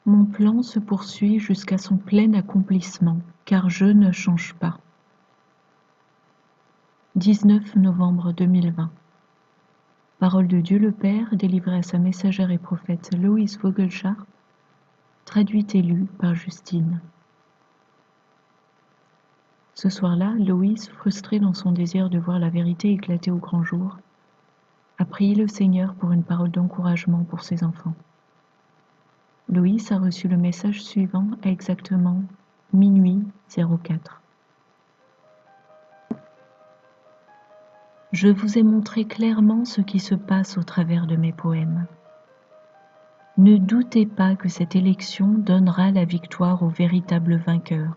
Mon plan se poursuit jusqu'à son plein accomplissement, car je ne change pas. 19 novembre 2020. Parole de Dieu le Père, délivrée à sa messagère et prophète Loïs Vogelchardt, traduite et lue par Justine. Ce soir-là, Loïs, frustrée dans son désir de voir la vérité éclater au grand jour, a prié le Seigneur pour une parole d'encouragement pour ses enfants. Loïs a reçu le message suivant à exactement minuit 04. Je vous ai montré clairement ce qui se passe au travers de mes poèmes. Ne doutez pas que cette élection donnera la victoire au véritable vainqueur,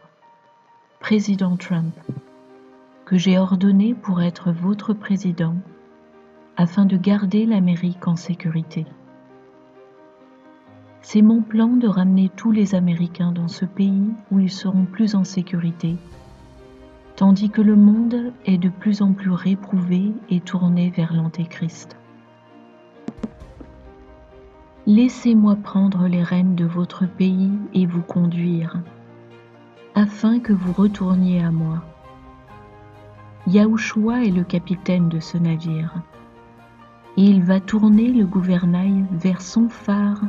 Président Trump, que j'ai ordonné pour être votre président, afin de garder l'Amérique en sécurité. C'est mon plan de ramener tous les Américains dans ce pays où ils seront plus en sécurité, tandis que le monde est de plus en plus réprouvé et tourné vers l'Antéchrist. Laissez-moi prendre les rênes de votre pays et vous conduire, afin que vous retourniez à moi. Yahushua est le capitaine de ce navire, et il va tourner le gouvernail vers son phare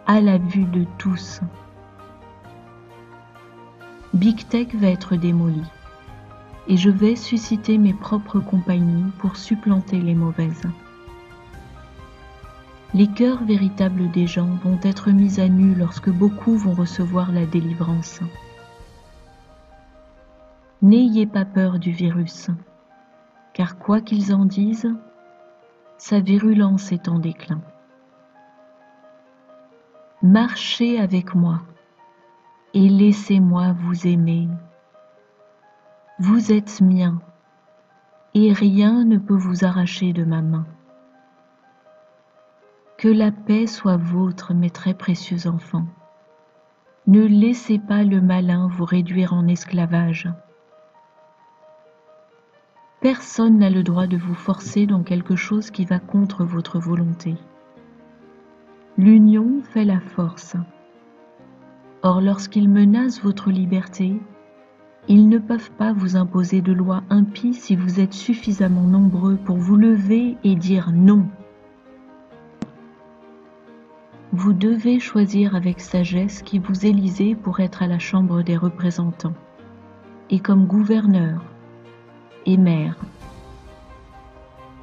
à la vue de tous. Big Tech va être démoli, et je vais susciter mes propres compagnies pour supplanter les mauvaises. Les cœurs véritables des gens vont être mis à nu lorsque beaucoup vont recevoir la délivrance. N'ayez pas peur du virus, car quoi qu'ils en disent, sa virulence est en déclin. Marchez avec moi et laissez-moi vous aimer. Vous êtes mien et rien ne peut vous arracher de ma main. Que la paix soit vôtre, mes très précieux enfants. Ne laissez pas le malin vous réduire en esclavage. Personne n'a le droit de vous forcer dans quelque chose qui va contre votre volonté. L'union fait la force. Or, lorsqu'ils menacent votre liberté, ils ne peuvent pas vous imposer de lois impies si vous êtes suffisamment nombreux pour vous lever et dire non. Vous devez choisir avec sagesse qui vous élisez pour être à la Chambre des représentants, et comme gouverneur et maire.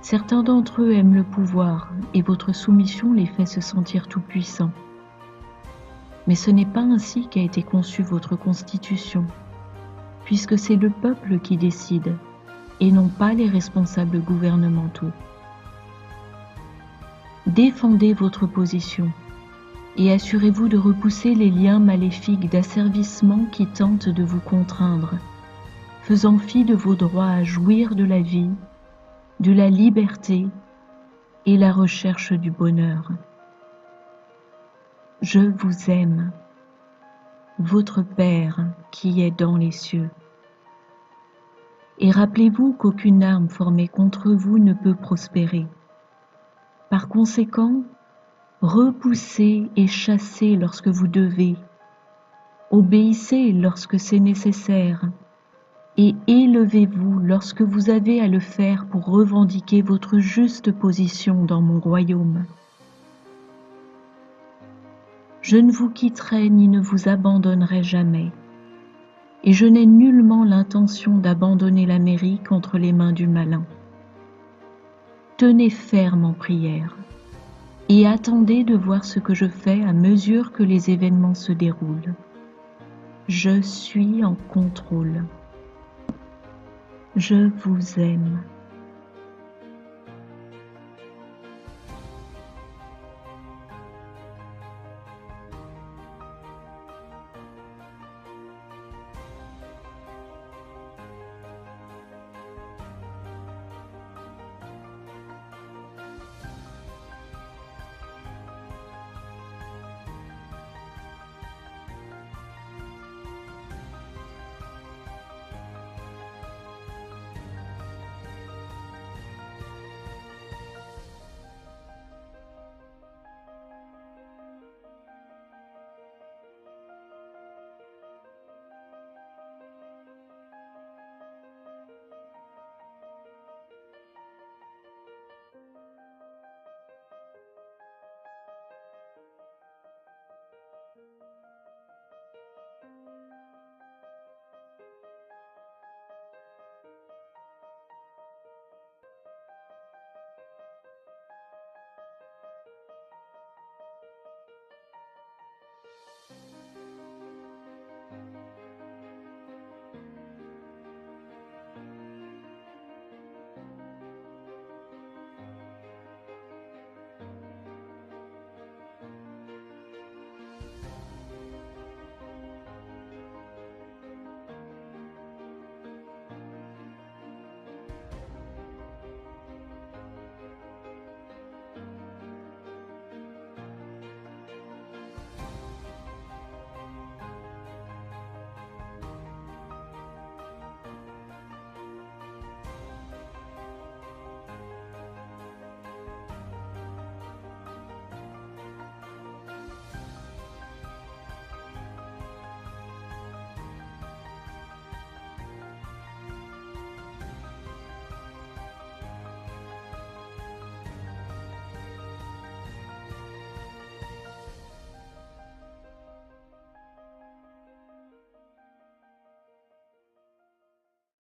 Certains d'entre eux aiment le pouvoir, et votre soumission les fait se sentir tout-puissants. Mais ce n'est pas ainsi qu'a été conçue votre constitution, puisque c'est le peuple qui décide, et non pas les responsables gouvernementaux. Défendez votre position, et assurez-vous de repousser les liens maléfiques d'asservissement qui tentent de vous contraindre, faisant fi de vos droits à jouir de la vie, de la liberté et la recherche du bonheur. Je vous aime, votre Père qui est dans les cieux. Et rappelez-vous qu'aucune arme formée contre vous ne peut prospérer. Par conséquent, repoussez et chassez lorsque vous devez, obéissez lorsque c'est nécessaire, et élevez-vous lorsque vous avez à le faire pour revendiquer votre juste position dans mon royaume. Je ne vous quitterai ni ne vous abandonnerai jamais, et je n'ai nullement l'intention d'abandonner l'Amérique entre les mains du malin. Tenez ferme en prière, et attendez de voir ce que je fais à mesure que les événements se déroulent. Je suis en contrôle. Je vous aime.